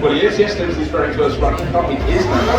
Well, he is. Yes, there's his very first run. He is now.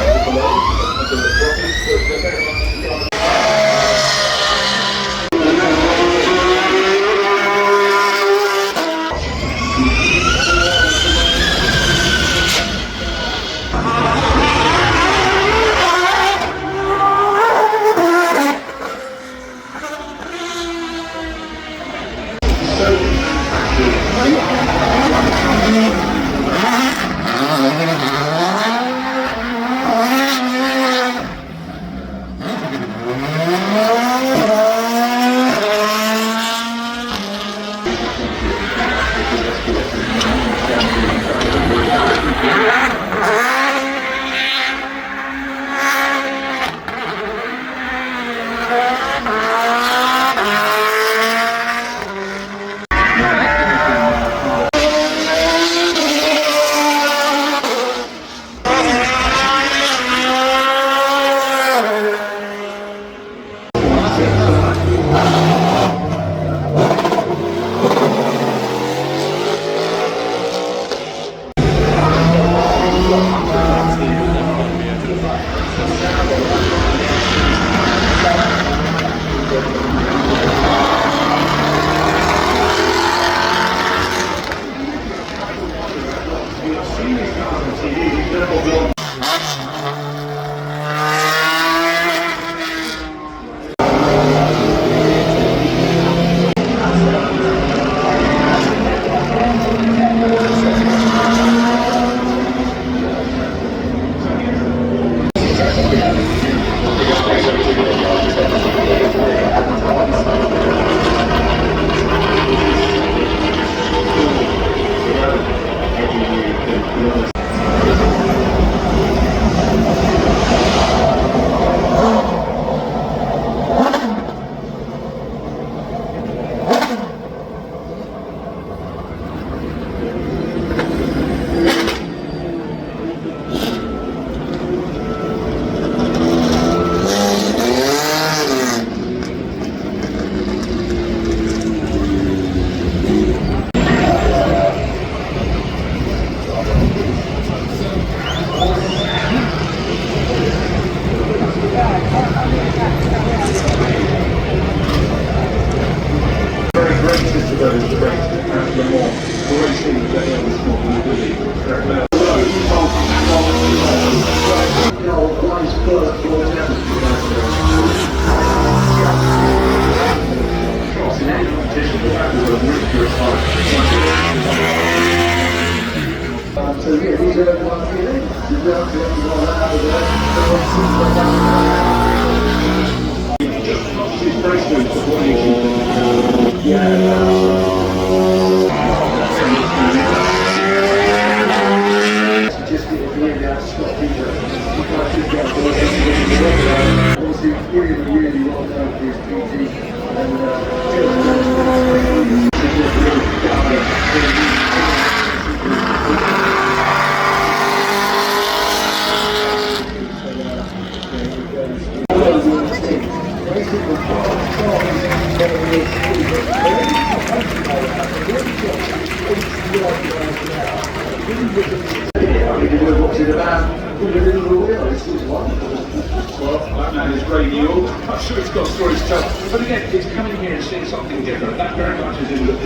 I'm sure it's got stories to tell. But again, it's coming here and seeing something different. That very much is in the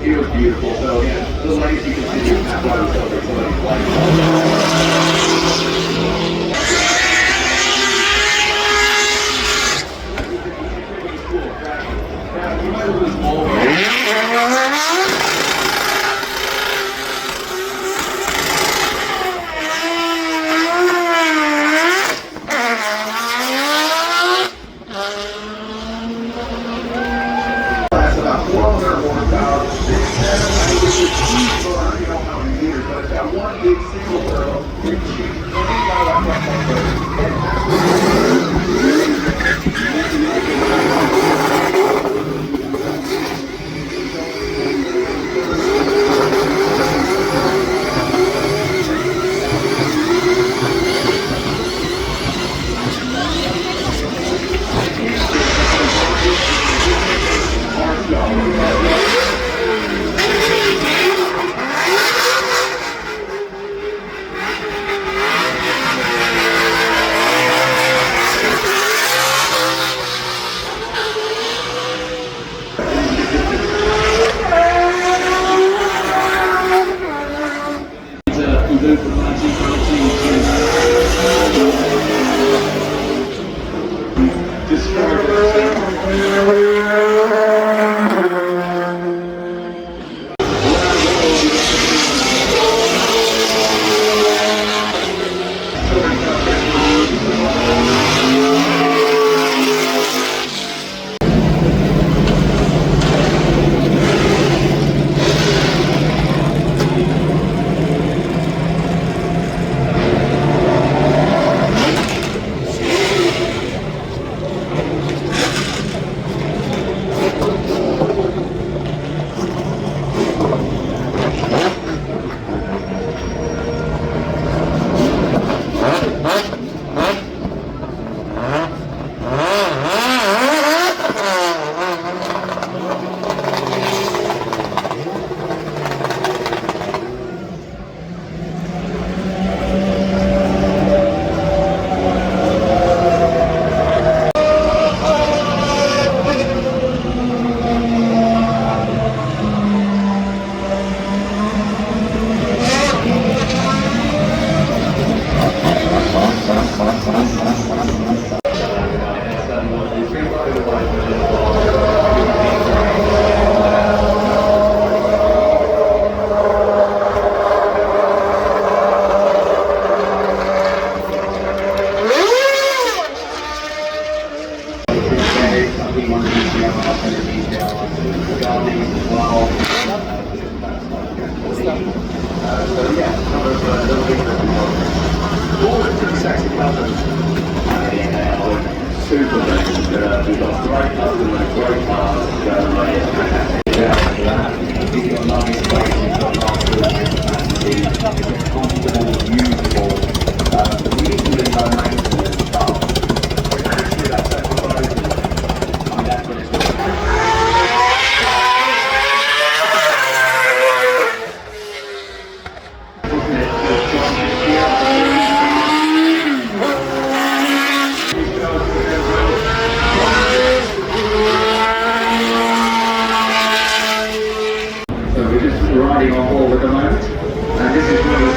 it was beautiful. So yeah, the ladies you can see have one of those somebody's life. You might lose more. About 400 horsepower, 6.7, I think it's a huge motor, I don't know how many meters, but it's got one big single barrel, big cheap, Super things. We've got great customers, great cars, you've got nice space, you've got nice capacity, comfortable, usable, reasonably low maintenance stuff. Actually, that's that's what it's riding on board at the moment, and this is one of the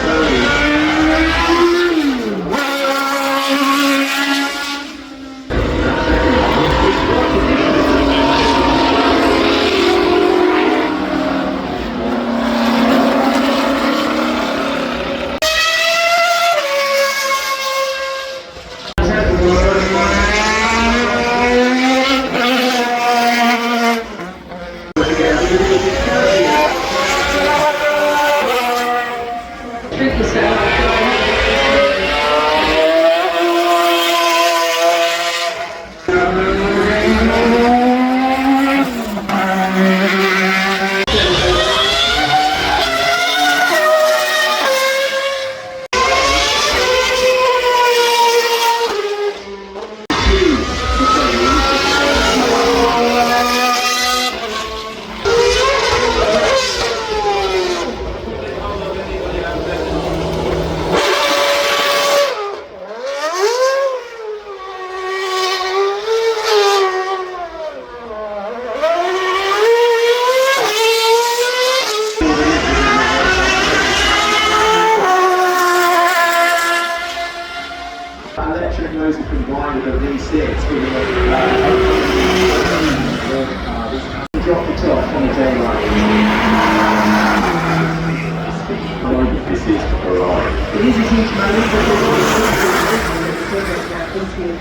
is a huge moment because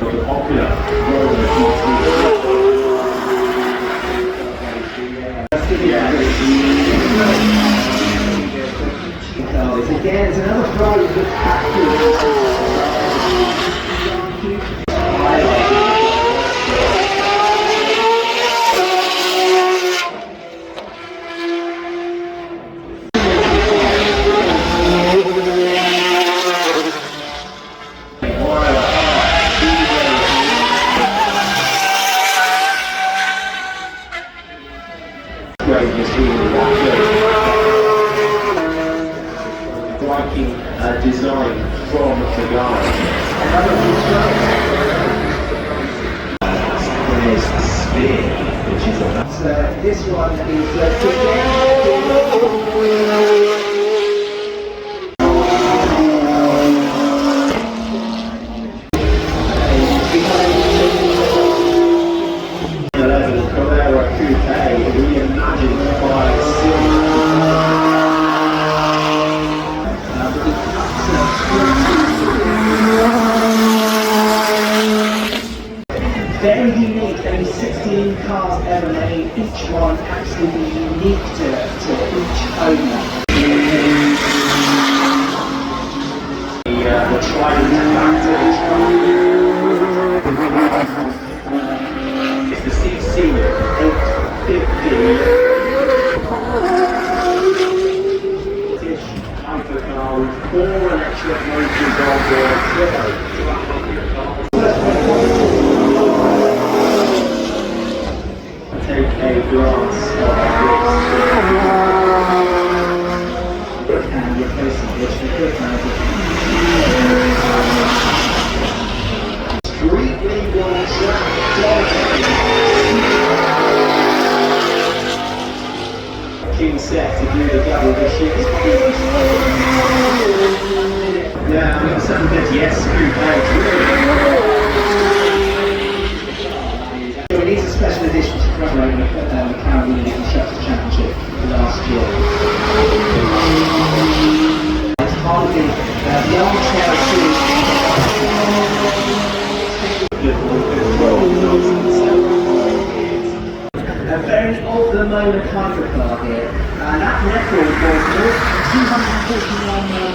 The popular roller again, it's another prize that's striking design from the guy. There's the sphere, which is this one is very unique. Only 16 cars ever made, each one absolutely unique to each owner. The Trident Factor. It's the CC 850 hypercar with 4 electric motors on board. Take a glance at this. And replacing this with good Street legal track King set to do the double this year. Yeah, I mean, 750, yes, screw bags. So it is a special edition to commemorate the Caribbean Constructors Championship last year. It's part of the Armchair Series. A very of the moment hypercar here. That record was 249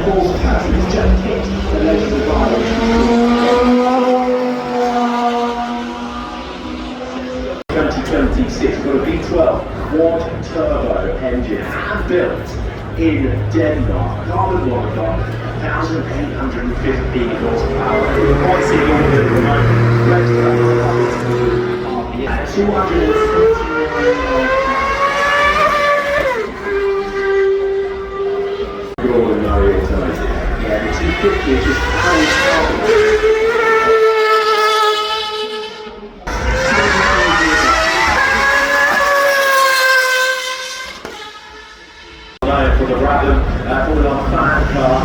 horsepower. It's just hit the local environment. 2026, we've got a V12 quad turbo engine hand built in Denmark. Carbon monocoque, 1,850 horsepower. You might see all of it at the moment. At 279. You're all in no automated. Yeah, the 250 is just carrying carbon. For the Brabham, all our fan car,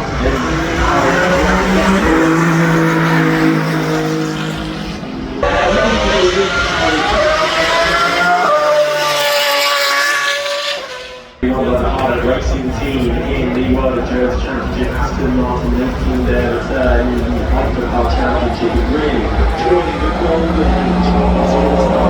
the Automotive racing team in the World Endurance Championship, Aston Martin making their return in the Hypercar Championship, really joining the golden age of sportscar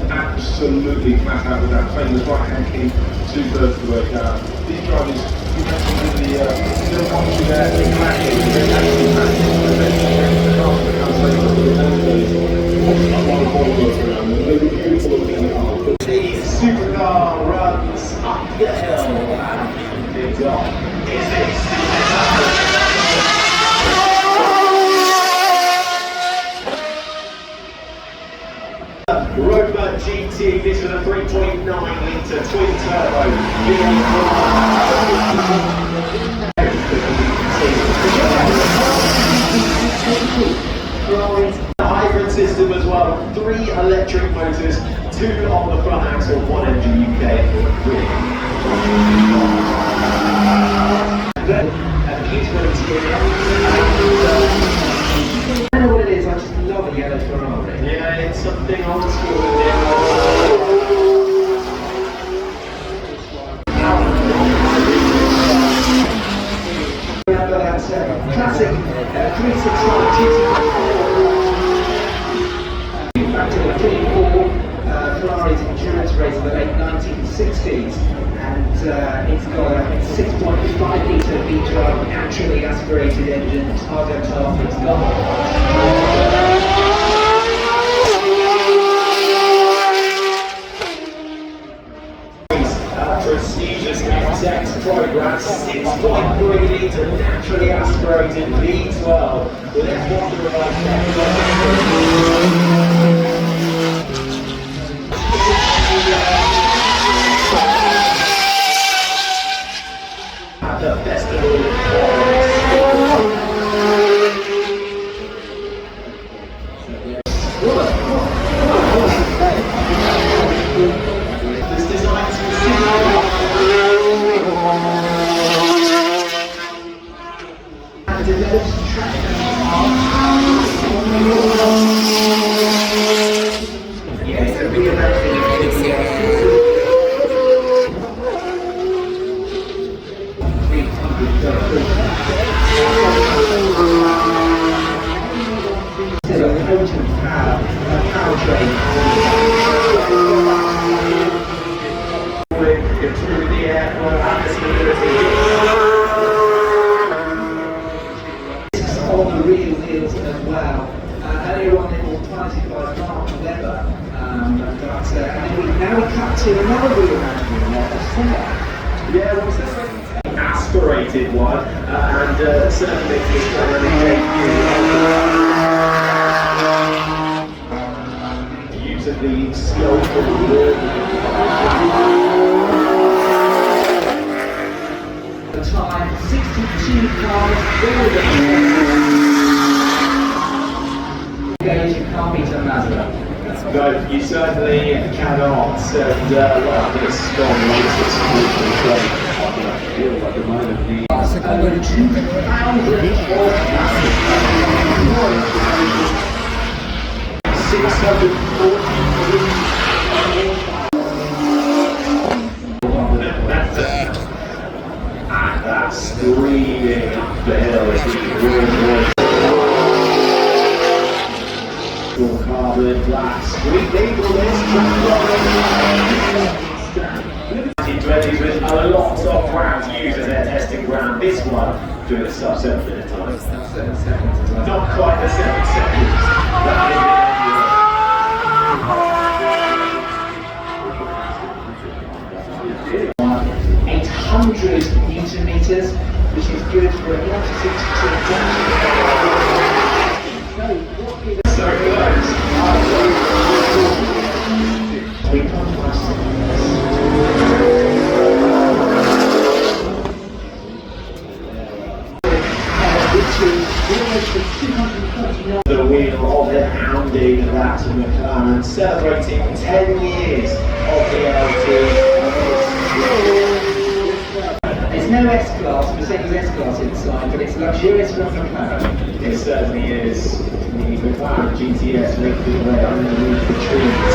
Absolutely flat out with that famous right-hand key, 2/3 of the way down. These drivers, you mentioned in the little commentary there, exactly, they're actually practicing the car becomes later in those days. Like one Volvo around them, they were beautiful looking in the car. The supercar runs up the hill and digs off. Is this? Rover GT, this is a 3.9 litre twin turbo hybrid system as well, 3 electric motors, 2 on the front axle, 1 engine UK. I know what it is, I just love a yellow Ferrari. Yeah, it's something old school in there. Remember that classic 365 GT4 back to the 24 Ferrari's endurance race of the late 1960s, and it's got a 6.5 litre V12 naturally aspirated engine, Targa top. It's got prestigious X program, 6.3 litre naturally aspirated V12 with F1 at the festival this design and develops track. Yes, it'll be about still a potent powertrain. Through the air, atmosphere. On the real field as well. Earlier on it was piloted by Mark Webber, now we cut to another wheel management of Senna. Yeah, well, it's definitely an aspirated one, and certainly it's done a debut. Use of the skillful The time 62 cars, all the you can't beat a Mazda. No, you certainly cannot, and well, this strong race is completely I feel like the moment the and that's screaming up the hill as he carbon black street label this with a lot of rounds used as their testing ground. This one doing a sub 7 minute time. 7 seconds. Not quite the 7 seconds. That 800 Newton meters, which is good for a 0 to 62. so close. The wheel of the hounding that McLaren, celebrating 10 years of the LT. There's no S-Class, Mercedes S-Class inside, but it's luxurious from McLaren. It certainly is. The McLaren GTS making their way underneath the trees.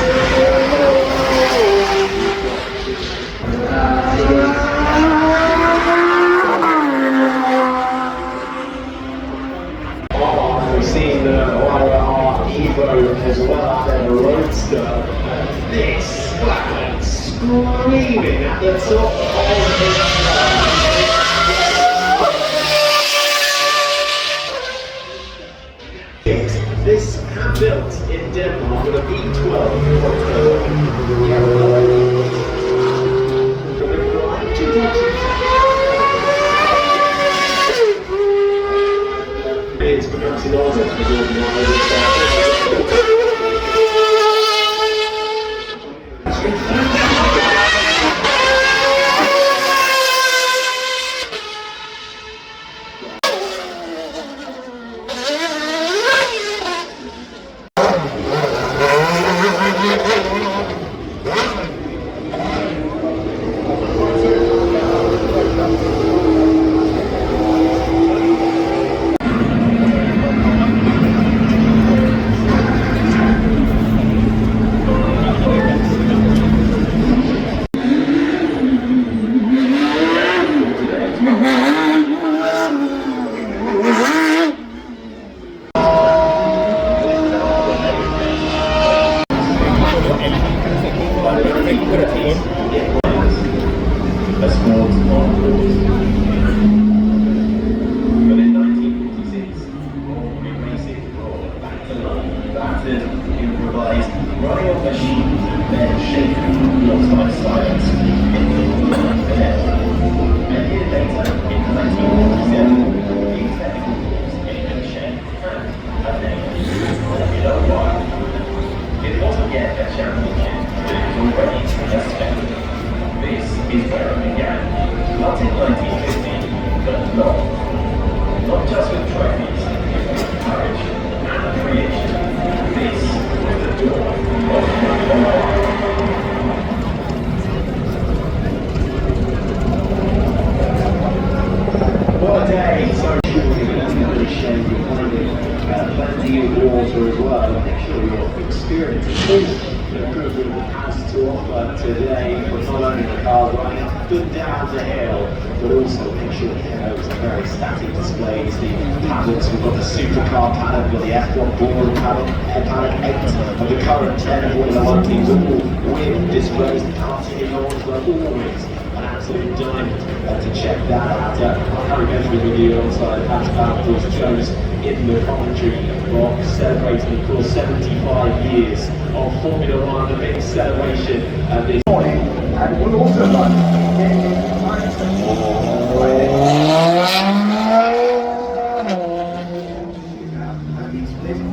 We've seen the YR Evo as well, and the Roadster. This flat screaming at the top of this hand built in Denmark with a V12 it's pronouncing all this improvised running off a sheet, then shaken, lost by silence. A year later, in 1947, these technicals came in shape and a name, Formula One. It wasn't yet a championship, but it was already a spectacle. This is where it began, not in 1950, but long. Not just with trophies, but with courage and creation. This was the dawn of Formula One. What a day! So really shame behind it. Plenty of water as well. Make sure you're experiencing that Goodwood has to offer today for not only the cars running up and down the hill, but also make sure you head over to very static displays, the paddocks. We've got the Supercar paddock, we've got the F1 board paddock, paddock 8 of the current 10 Formula One teams, all with displays. The car ticket launch were always an absolute diamond to check that out. I'll carry going through the video alongside Pat Bruce Jones in the commentary box, celebrating, of course, 75 years of Formula One, a big celebration this morning, and we'll also run in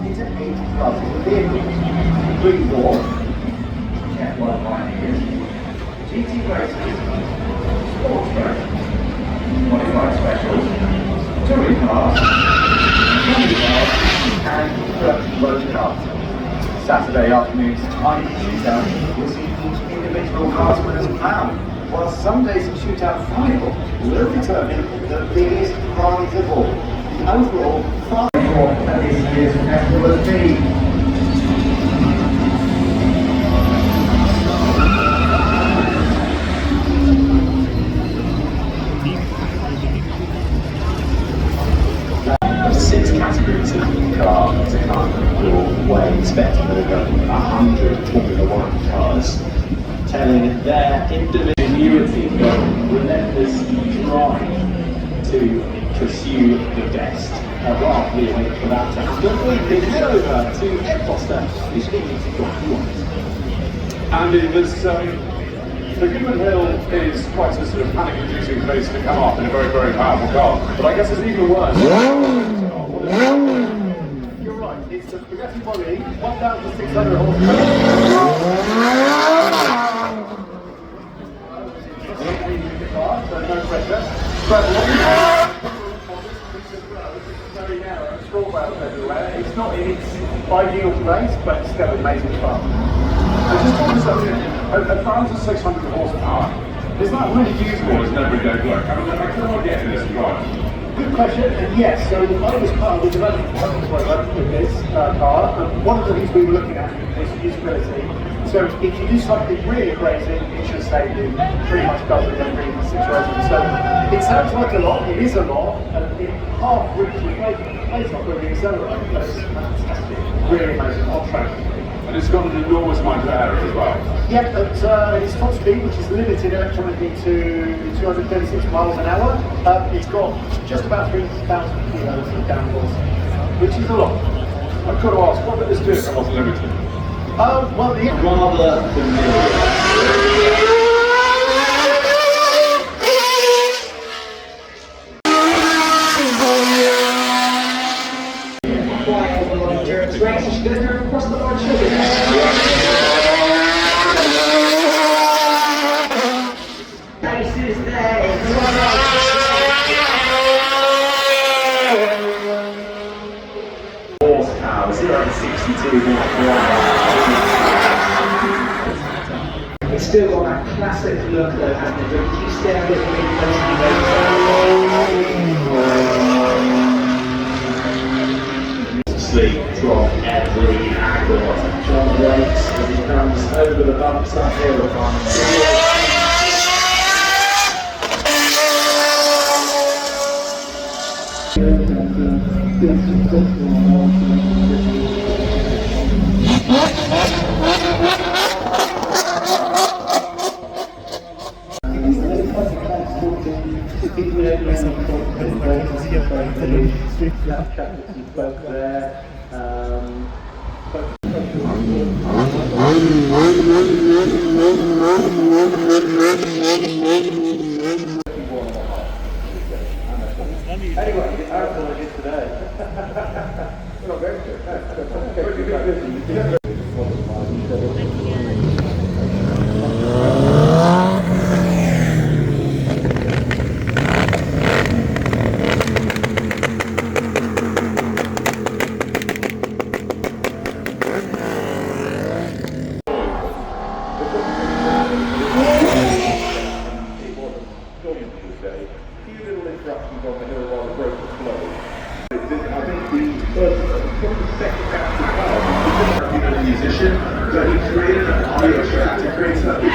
it's an 8 plus vehicle. Green War, yeah, what mine is. GT races, sports races, modified specials, touring cars, rally cars, and road cars. Saturday afternoon's time shootout will see each individual classman as crowned, while Sunday's shootout final will determine the biggest prize of all, the overall prize at this year's Festival of Speed. Six categories of car to come your way, expecting over 100 Formula One cars, telling their ingenuity, their relentless drive to pursue the best. While we wait for that to happen, we can head over to Ed Foster, who's speaking to Black White. Andy, the Goodwood Hill is quite a sort of panic-inducing place to come up in a very, very powerful car. But I guess it's even worse. You're right, it's a Bugatti Body, 1,600 horsepower. So no pressure. But very narrow, straw bales everywhere. It's not in its ideal place, but it's still amazing fun. I just want to say, 1,600 horsepower, is that really usable as an everyday work? I mean, I cannot get in this drive. Good question, and yes, so I was part of the development program with this car, and one of the things we were looking at was usability. So if you do something really crazy, it should save you pretty much double in every situation. So it sounds like a lot, it is a lot, and it half reaches the place off where we accelerate, but it's fantastic, really amazing, on track. And it's got an enormous amount of air as well. Yeah, at its top speed, which is limited electronically to 236 miles an hour, it's got just about 3,000 kilos of downforce, which is a lot. I've got to ask, what did this do if it wasn't limited? Well, the Rather familiar. Races, she's going to go across the line, Races there. Horsepower, 0 to 62 It's still got that classic look though, hasn't it? If you stare at it, sleep from every angle. John brakes as he comes over the bumps uphill. Anyway, how it is today. We're not very good. Musician, but he created an audio track to create something